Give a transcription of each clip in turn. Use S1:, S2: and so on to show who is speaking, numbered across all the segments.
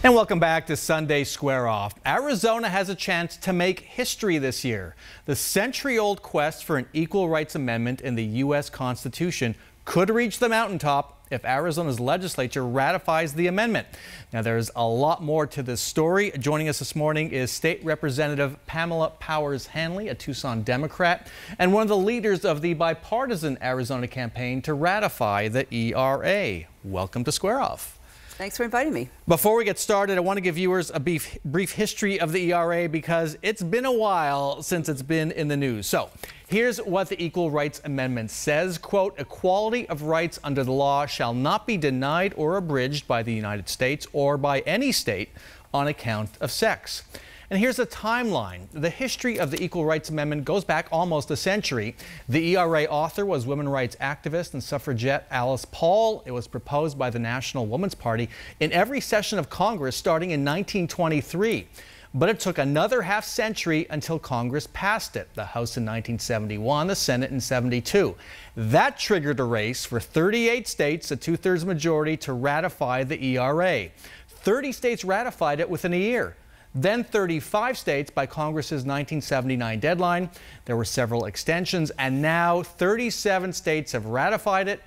S1: And welcome back to Sunday Square Off. Arizona has a chance to make history this year. The century-old quest for an equal rights amendment in the U.S. Constitution could reach the mountaintop if Arizona's legislature ratifies the amendment. Now, there's a lot more to this story. Joining us this morning is State Representative Pamela Powers-Hanley, a Tucson Democrat, and one of the leaders of the bipartisan Arizona campaign to ratify the ERA. Welcome to Square Off.
S2: Thanks for inviting me.
S1: Before we get started, I want to give viewers a brief history of the ERA because it's been a while since it's been in the news. So here's what the Equal Rights Amendment says. Quote, equality of rights under the law shall not be denied or abridged by the United States or by any state on account of sex. And here's a timeline. The history of the Equal Rights Amendment goes back almost a century. The ERA author was women's rights activist and suffragette Alice Paul. It was proposed by the National Woman's Party in every session of Congress starting in 1923. But it took another half century until Congress passed it. The House in 1971, the Senate in 72. That triggered a race for 38 states, a two-thirds majority, to ratify the ERA. 30 states ratified it within a year. Then 35 states by Congress's 1979 deadline. There were several extensions, and now 37 states have ratified it.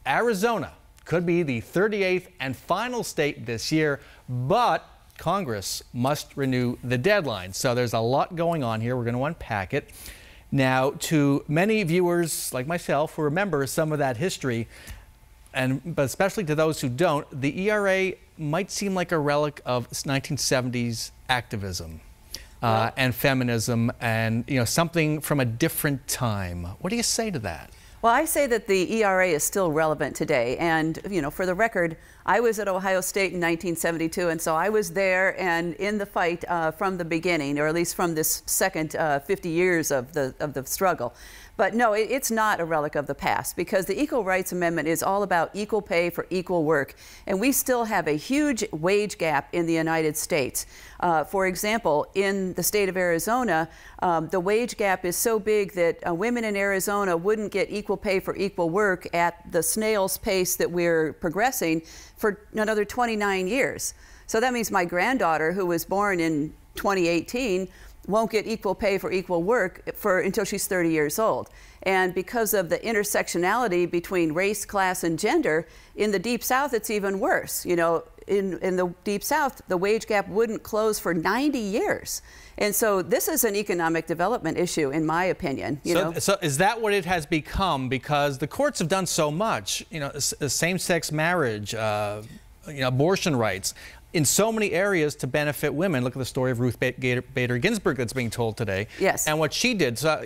S1: Arizona could be the 38th and final state this year, but Congress must renew the deadline. So there's a lot going on here. We're going to unpack it. Now, to many viewers like myself who remember some of that history, but especially to those who don't, the ERA might seem like a relic of 1970s activism and feminism and, something from a different time. What do you say to that?
S2: Well, I say that the ERA is still relevant today. And, for the record, I was at Ohio State in 1972, and so I was there and in the fight from the beginning, or at least from this second 50 years of the struggle. But no, it's not a relic of the past, because the Equal Rights Amendment is all about equal pay for equal work. And we still have a huge wage gap in the United States. For example, in the state of Arizona, the wage gap is so big that women in Arizona wouldn't get equal pay for equal work at the snail's pace that we're progressing for another 29 years. So that means my granddaughter, who was born in 2018, won't get equal pay for equal work until she's 30 years old. And because of the intersectionality between race, class, and gender, in the Deep South, it's even worse. In the Deep South, the wage gap wouldn't close for 90 years. And so this is an economic development issue, in my opinion.
S1: So is that what it has become? Because the courts have done so much, same-sex marriage, abortion rights, in so many areas to benefit women. Look at the story of Ruth Bader Ginsburg that's being told today.
S2: Yes. And
S1: what she did. So,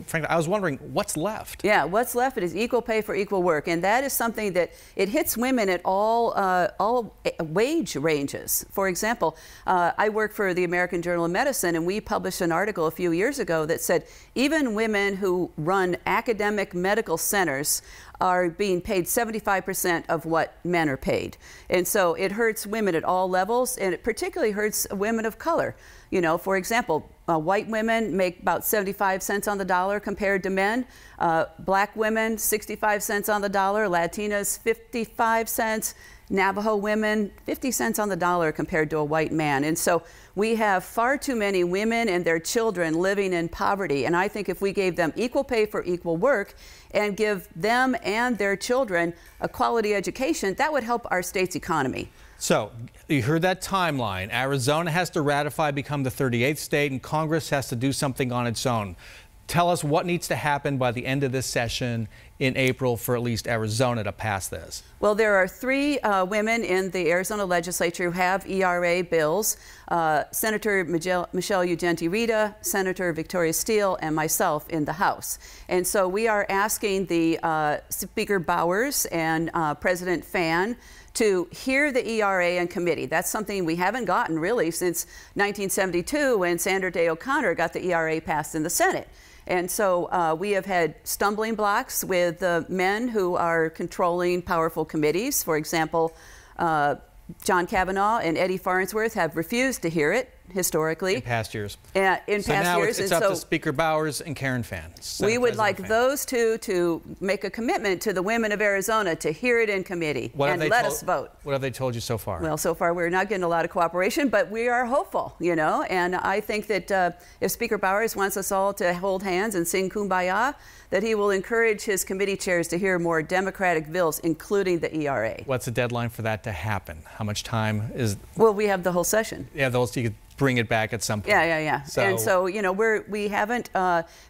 S1: frankly, I was wondering what's left.
S2: Yeah, what's left is equal pay for equal work. And that is something that it hits women at all wage ranges. For example, I work for the American Journal of Medicine, and we published an article a few years ago that said even women who run academic medical centers are being paid 75% of what men are paid. And so it hurts women at all levels, and it particularly hurts women of color. For example, white women make about 75 cents on the dollar compared to men. Black women, 65 cents on the dollar. Latinas, 55 cents. Navajo women, 50 cents on the dollar compared to a white man. And so we have far too many women and their children living in poverty. And I think if we gave them equal pay for equal work and give them and their children a quality education, that would help our state's economy.
S1: So you heard that timeline. Arizona has to ratify, become the 38th state, and Congress has to do something on its own. Tell us what needs to happen by the end of this session in April for at least Arizona to pass this.
S2: Well, there are three women in the Arizona legislature who have ERA bills. Senator Michelle Ugenti-Rita, Senator Victoria Steele, and myself in the House. And so we are asking the Speaker Bowers and President Fan to hear the ERA in committee. That's something we haven't gotten really since 1972 when Sandra Day O'Connor got the ERA passed in the Senate. And so we have had stumbling blocks with the men who are controlling powerful committees. For example, John Kavanaugh and Eddie Farnsworth have refused to hear it. historically.
S1: In past years.
S2: In
S1: So
S2: past
S1: now
S2: years.
S1: it's up to Speaker Bowers and Karen Fann.
S2: We would like those two to make a commitment to the women of Arizona to hear it in committee and let us vote.
S1: What have they told you so far?
S2: Well, so far we're not getting a lot of cooperation, but we are hopeful, you know, and I think that if Speaker Bowers wants us all to hold hands and sing Kumbaya, that he will encourage his committee chairs to hear more Democratic bills, including the ERA.
S1: What's the deadline for that to happen? How much time is?
S2: Well, we have the whole session.
S1: Yeah, those you could bring it back at some point.
S2: Yeah. And so, you know, we haven't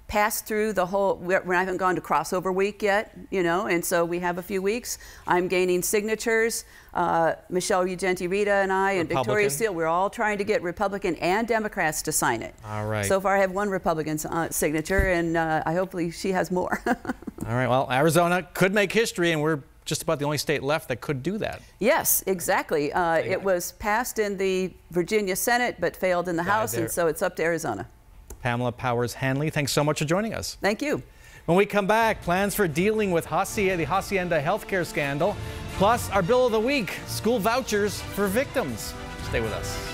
S2: passed through the whole, we haven't gone to crossover week yet, you know, and so we have a few weeks. I'm gaining signatures. Michelle Ugenti-Rita and I and Victoria Steele, we're all trying to get Republican and Democrats to sign it.
S1: All right.
S2: So far I have one Republican signature, and hopefully she has more.
S1: All right, well, Arizona could make history, and we're just about the only state left that could do that.
S2: Yes, exactly. It was passed in the Virginia Senate, but failed in the House, and so it's up to Arizona.
S1: Pamela Powers-Hanley, thanks so much for joining us.
S2: Thank you.
S1: When we come back, plans for dealing with the Hacienda healthcare scandal, plus our bill of the week, school vouchers for victims. Stay with us.